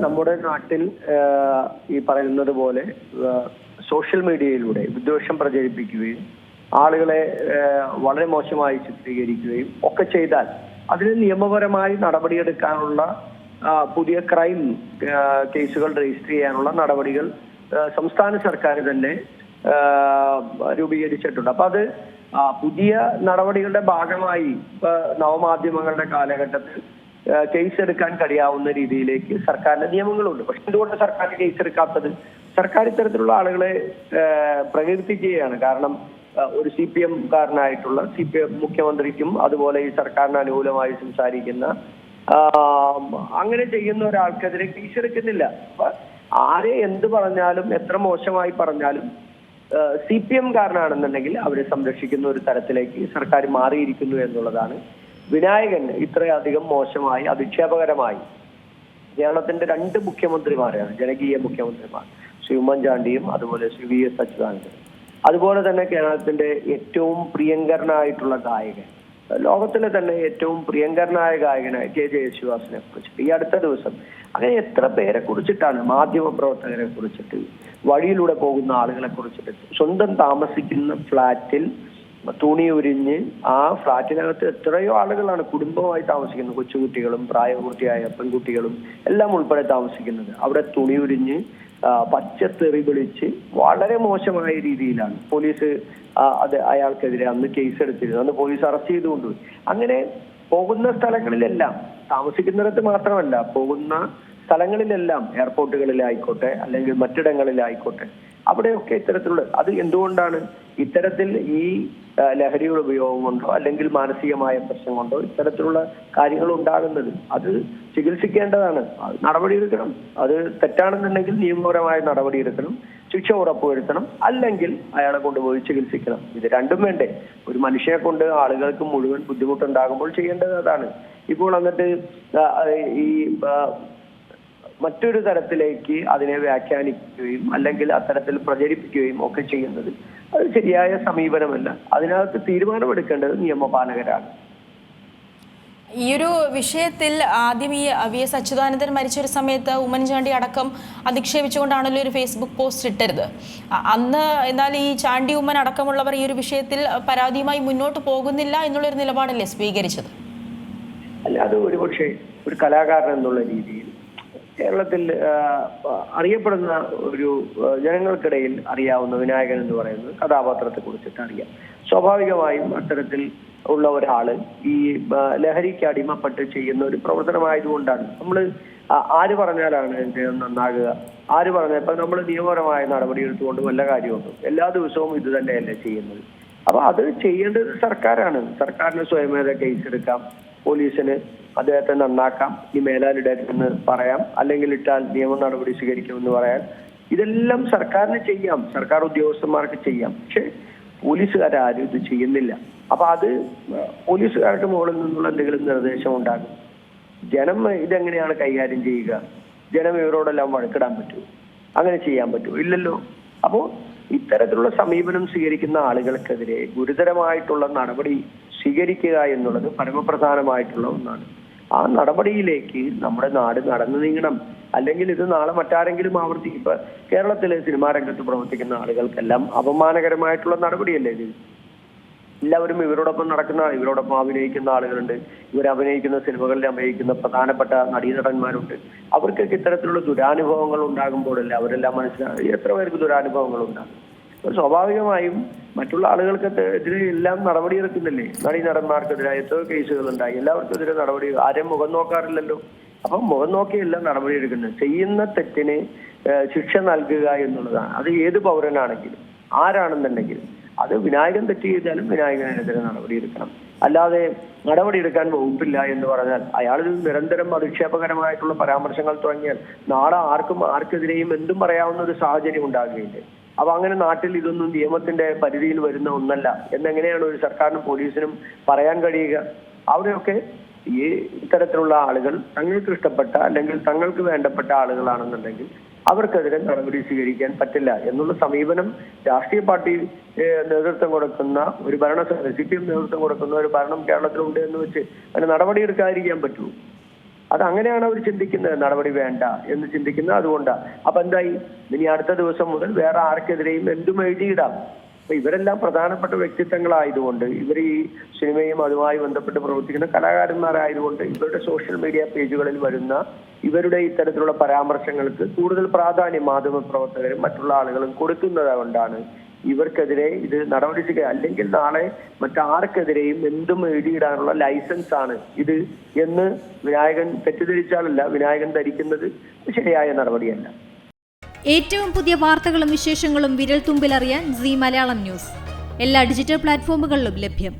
നമ്മുടെ നാട്ടിൽ ഈ പറയുന്നത് പോലെ സോഷ്യൽ മീഡിയയിലൂടെ വിദ്വേഷം പ്രചരിപ്പിക്കുകയും ആളുകളെ വളരെ മോശമായി ചിത്രീകരിക്കുകയും ഒക്കെ ചെയ്താൽ അതിന് നിയമപരമായി നടപടിയെടുക്കാനുള്ള പുതിയ ക്രൈം കേസുകൾ രജിസ്റ്റർ ചെയ്യാനുള്ള നടപടികൾ സംസ്ഥാന സർക്കാർ തന്നെ രൂപീകരിച്ചിട്ടുണ്ട്. അപ്പൊ അത് പുതിയ നടപടികളുടെ ഭാഗമായി നവമാധ്യമങ്ങളുടെ കാലഘട്ടത്തിൽ കേസ് എടുക്കാൻ കഴിയാവുന്ന രീതിയിലേക്ക് സർക്കാരിന്റെ നിയമങ്ങളുണ്ട്. പക്ഷെ എന്തുകൊണ്ട് സർക്കാർ കേസ് എടുക്കാത്തത്? സർക്കാർ ഇത്തരത്തിലുള്ള ആളുകളെ പ്രകീർത്തിക്കുകയാണ്. കാരണം ഒരു CPM കാരനായിട്ടുള്ള CPM മുഖ്യമന്ത്രിക്കും അതുപോലെ ഈ സർക്കാരിന് അനുകൂലമായി സംസാരിക്കുന്ന അങ്ങനെ ചെയ്യുന്ന ഒരാൾക്കെതിരെ കേസ് എടുക്കുന്നില്ല. അപ്പൊ ആരെ എന്ത് പറഞ്ഞാലും എത്ര മോശമായി പറഞ്ഞാലും CPM കാരനാണെന്നുണ്ടെങ്കിൽ അവരെ സംരക്ഷിക്കുന്ന ഒരു തരത്തിലേക്ക് സർക്കാർ മാറിയിരിക്കുന്നു എന്നുള്ളതാണ്. വിനായകൻ ഇത്രയധികം മോശമായി അധിക്ഷേപകരമായി കേരളത്തിന്റെ 2 മുഖ്യമന്ത്രിമാരാണ്, ജനകീയ മുഖ്യമന്ത്രിമാർ, ശ്രീ ഉമ്മൻചാണ്ടിയും അതുപോലെ ശ്രീ VS അച്യുതാനന്ദനും. അതുപോലെ തന്നെ കേരളത്തിന്റെ ഏറ്റവും പ്രിയങ്കരനായിട്ടുള്ള ഗായകൻ, ലോകത്തിലെ തന്നെ ഏറ്റവും പ്രിയങ്കരനായ ഗായകനായ KJ യേശുദാസിനെ കുറിച്ചിട്ട് ഈ അടുത്ത ദിവസം അങ്ങനെ എത്ര പേരെ കുറിച്ചിട്ടാണ്, മാധ്യമ പ്രവർത്തകരെ കുറിച്ചിട്ട്, വഴിയിലൂടെ പോകുന്ന ആളുകളെ കുറിച്ചിട്ട്, സ്വന്തം താമസിക്കുന്ന ഫ്ലാറ്റിൽ തുണി ഉരിഞ്ഞ് ആ ഫ്ലാറ്റിനകത്ത് എത്രയോ ആളുകളാണ് കുടുംബമായി താമസിക്കുന്നത്, കൊച്ചുകുട്ടികളും പ്രായപൂർത്തിയായ പെൺകുട്ടികളും എല്ലാം ഉൾപ്പെടെ താമസിക്കുന്നത്. അവിടെ തുണി ഉരിഞ്ഞ് പച്ചത്തെറി വിളിച്ച് വളരെ മോശമായ രീതിയിലാണ് പോലീസ് അയാൾക്കെതിരെ അന്ന് കേസ് എടുത്തിരുന്നത്. അന്ന് പോലീസ് അറസ്റ്റ് ചെയ്തുകൊണ്ടുപോയി. അങ്ങനെ പോകുന്ന സ്ഥലങ്ങളിലെല്ലാം, താമസിക്കുന്നിടത്ത് മാത്രമല്ല, പോകുന്ന സ്ഥലങ്ങളിലെല്ലാം, എയർപോർട്ടുകളിലായിക്കോട്ടെ അല്ലെങ്കിൽ മറ്റിടങ്ങളിലായിക്കോട്ടെ, അവിടെയൊക്കെ ഇത്തരത്തിലുള്ള, അത് എന്തുകൊണ്ടാണ് ഇത്തരത്തിൽ ഈ ലഹരിയുടെ ഉപയോഗം കൊണ്ടോ അല്ലെങ്കിൽ മാനസികമായ പ്രശ്നം കൊണ്ടോ ഇത്തരത്തിലുള്ള കാര്യങ്ങൾ ഉണ്ടാകുന്നത്? അത് ചികിത്സിക്കേണ്ടതാണ്, നടപടിയെടുക്കണം. അത് തെറ്റാണെന്നുണ്ടെങ്കിൽ നിയമപരമായ നടപടിയെടുക്കണം, ശിക്ഷ ഉറപ്പുവരുത്തണം, അല്ലെങ്കിൽ അയാളെ കൊണ്ടുപോയി ചികിത്സിക്കണം. ഇത് രണ്ടും വേണ്ടേ? ഒരു മനുഷ്യനെ കൊണ്ട് ആളുകൾക്ക് മുഴുവൻ ബുദ്ധിമുട്ടുണ്ടാകുമ്പോൾ ചെയ്യേണ്ടത് അതാണ്. ഇപ്പോൾ എന്നിട്ട് ഈ മറ്റൊരു തരത്തിലേക്ക് അതിനെ വ്യാഖ്യാനിക്കുകയും അല്ലെങ്കിൽ അത്തരത്തിൽ പ്രചരിപ്പിക്കുകയും ഒക്കെ ചെയ്യുന്നത് അത് ശരിയായ സമീപനമല്ല. അതിനകത്ത് തീരുമാനമെടുക്കേണ്ടത് നിയമപാലകരാണ്. ഈ ഒരു വിഷയത്തിൽ ആദ്യം ഈ VS അച്യുതാനന്ദൻ മരിച്ചൊരു സമയത്ത് ഉമ്മൻചാണ്ടി അടക്കം അധിക്ഷേപിച്ചുകൊണ്ടാണല്ലോ ഒരു ഫേസ്ബുക്ക് പോസ്റ്റ് ഇട്ടരുത്. അന്ന് എന്നാൽ ഈ ചാണ്ടി ഉമ്മൻ അടക്കമുള്ളവർ ഈ ഒരു വിഷയത്തിൽ പരാതിയുമായി മുന്നോട്ട് പോകുന്നില്ല എന്നുള്ളൊരു നിലപാടല്ലേ സ്വീകരിച്ചത്? അല്ല, അത് ഒരുപക്ഷെ ഒരു കലാകാരൻ എന്നുള്ള രീതിയിൽ കേരളത്തിൽ അറിയപ്പെടുന്ന ഒരു ജനങ്ങൾക്കിടയിൽ അറിയാവുന്ന വിനായകൻ എന്ന് പറയുന്നത് കഥാപാത്രത്തെ കുറിച്ചിട്ട് അറിയാം. സ്വാഭാവികമായും അത്തരത്തിൽ ഉള്ള ഒരാള് ഈ ലഹരിക്ക് അടിമപ്പെട്ട് ചെയ്യുന്ന ഒരു പ്രവർത്തനമായതുകൊണ്ടാണ് നമ്മൾ ആര് പറഞ്ഞാലാണ് അദ്ദേഹം നന്നാകുക? ആര് പറഞ്ഞാൽ ഇപ്പൊ നമ്മൾ നിയമപരമായ നടപടി എടുത്തുകൊണ്ട് വല്ല കാര്യമുണ്ട്? എല്ലാ ദിവസവും ഇത് തന്നെയല്ലേ ചെയ്യുന്നത്? അപ്പൊ അത് ചെയ്യേണ്ടത് സർക്കാരാണ്. സർക്കാരിന് സ്വയമേധ കേസ് എടുക്കാം, പോലീസിന് അദ്ദേഹത്തെ നന്നാക്കാം, ഈ മേലാലിടരുതെന്ന് പറയാം, അല്ലെങ്കിൽ ഇട്ടാൽ നിയമ നടപടി സ്വീകരിക്കുമെന്ന് പറയാം. ഇതെല്ലാം സർക്കാരിന് ചെയ്യാം, സർക്കാർ ഉദ്യോഗസ്ഥന്മാർക്ക് ചെയ്യാം. പക്ഷെ പോലീസുകാരും ഇത് ചെയ്യുന്നില്ല. അപ്പൊ അത് പോലീസുകാർക്ക് മുകളിൽ നിന്നുള്ള എന്തെങ്കിലും നിർദ്ദേശം ഉണ്ടാകും. ജനം ഇതെങ്ങനെയാണ് കൈകാര്യം ചെയ്യുക? ജനം ഇവരോടെല്ലാം വഴക്കിടാൻ പറ്റുമോ? അങ്ങനെ ചെയ്യാൻ പറ്റുമോ? ഇല്ലല്ലോ. അപ്പോ ഇത്തരത്തിലുള്ള സമീപനം സ്വീകരിക്കുന്ന ആളുകൾക്കെതിരെ ഗുരുതരമായിട്ടുള്ള നടപടി സ്വീകരിക്കുക എന്നുള്ളത് പരമപ്രധാനമായിട്ടുള്ള ഒന്നാണ്. ആ നടപടിയിലേക്ക് നമ്മുടെ നാട് നടന്നു നീങ്ങണം. അല്ലെങ്കിൽ ഇത് നാളെ മറ്റാരെങ്കിലും ആവർത്തിക്കും. ഇപ്പൊ കേരളത്തിലെ സിനിമാ രംഗത്ത് പ്രവർത്തിക്കുന്ന ആളുകൾക്കെല്ലാം അപമാനകരമായിട്ടുള്ള നടപടിയല്ലേ ഇത്? എല്ലാവരും ഇവരോടൊപ്പം ഇവരോടൊപ്പം അഭിനയിക്കുന്ന ആളുകളുണ്ട്, ഇവർ അഭിനയിക്കുന്ന സിനിമകളിൽ അഭിനയിക്കുന്ന പ്രധാനപ്പെട്ട നടീനടന്മാരുണ്ട്. അവർക്കൊക്കെ ഇത്തരത്തിലുള്ള ദുരാനുഭവങ്ങൾ ഉണ്ടാകുമ്പോഴല്ലേ അവരെല്ലാം മനസ്സിലാക്കി എത്ര പേർക്ക് ദുരാനുഭവങ്ങൾ ഉണ്ടാകും. സ്വാഭാവികമായും മറ്റുള്ള ആളുകൾക്കെതിരെ എല്ലാം നടപടിയെടുക്കുന്നില്ലേ? നടീനടന്മാർക്കെതിരെ എത്രയോ കേസുകൾ ഉണ്ടായി, എല്ലാവർക്കെതിരെ നടപടി. ആരെയും മുഖം നോക്കാറില്ലല്ലോ. അപ്പം മുഖം നോക്കിയല്ല നടപടിയെടുക്കുന്നത്. ചെയ്യുന്ന തെറ്റിന് ശിക്ഷ നൽകുക എന്നുള്ളതാണ്. അത് ഏത് പൗരനാണെങ്കിലും ആരാണെന്നുണ്ടെങ്കിലും. അത് വിനായകൻ തെറ്റ് ചെയ്താലും വിനായകനെതിരെ നടപടിയെടുക്കണം. അല്ലാതെ നടപടിയെടുക്കാൻ വകുപ്പില്ല എന്ന് പറഞ്ഞാൽ അയാൾ നിരന്തരം അധിക്ഷേപകരമായിട്ടുള്ള പരാമർശങ്ങൾ തുടങ്ങിയാൽ നാളെ ആർക്കെതിരെയും എന്തും പറയാവുന്ന ഒരു സാഹചര്യം ഉണ്ടാകുകയില്ലേ? അപ്പൊ അങ്ങനെ നാട്ടിൽ ഇതൊന്നും നിയമത്തിന്റെ പരിധിയിൽ വരുന്ന ഒന്നല്ല എന്നെങ്ങനെയാണ് ഒരു സർക്കാരിനും പോലീസിനും പറയാൻ കഴിയുക? അവിടെയൊക്കെ ഈ ഇത്തരത്തിലുള്ള ആളുകൾ തങ്ങൾക്ക് ഇഷ്ടപ്പെട്ട അല്ലെങ്കിൽ തങ്ങൾക്ക് വേണ്ടപ്പെട്ട ആളുകളാണെന്നുണ്ടെങ്കിൽ അവർക്കെതിരെ നടപടി സ്വീകരിക്കാൻ പറ്റില്ല എന്നുള്ള സമീപനം രാഷ്ട്രീയ പാർട്ടി നേതൃത്വം കൊടുക്കുന്ന ഒരു CPM നേതൃത്വം കൊടുക്കുന്ന ഒരു ഭരണം കേരളത്തിലുണ്ട് എന്ന് വെച്ച് അതിന് നടപടിയെടുക്കാതിരിക്കാൻ പറ്റുമോ? അത് അങ്ങനെയാണ് അവർ ചിന്തിക്കുന്നത്, നടപടി വേണ്ട എന്ന് ചിന്തിക്കുന്നത് അതുകൊണ്ടാണ്. അപ്പൊ എന്തായി, ഇനി അടുത്ത ദിവസം മുതൽ വേറെ ആർക്കെതിരെയും എന്തും എഴുതിയിടാം. അപ്പൊ ഇവരെല്ലാം പ്രധാനപ്പെട്ട വ്യക്തിത്വങ്ങളായതുകൊണ്ട്, ഇവർ ഈ സിനിമയും അതുമായി ബന്ധപ്പെട്ട് പ്രവർത്തിക്കുന്ന കലാകാരന്മാരായതുകൊണ്ട് ഇവരുടെ സോഷ്യൽ മീഡിയ പേജുകളിൽ വരുന്ന ഇവരുടെ ഇത്തരത്തിലുള്ള പരാമർശങ്ങൾക്ക് കൂടുതൽ പ്രാധാന്യം മാധ്യമപ്രവർത്തകരും മറ്റുള്ള ആളുകളും കൊടുക്കുന്നത് കൊണ്ടാണ് ഇവർക്കെതിരെ ഇത് നടപടി സ്വീകരിക്കുക. അല്ലെങ്കിൽ നാളെ മറ്റാർക്കെതിരെയും എന്തും എഴുതിയിടാനുള്ള ലൈസൻസ് ആണ് ഇത് എന്ന് വിനായകൻ തെറ്റിദ്ധരിച്ചാലല്ല, വിനായകൻ ധരിക്കുന്നത് ശരിയായ നടപടിയല്ല. ഏറ്റവും പുതിയ വാർത്തകളും വിശേഷങ്ങളും വിരൽ തുമ്പിലറിയാൻ സീ മലയാളം ന്യൂസ് എല്ലാ ഡിജിറ്റൽ പ്ലാറ്റ്ഫോമുകളിലും ലഭ്യം.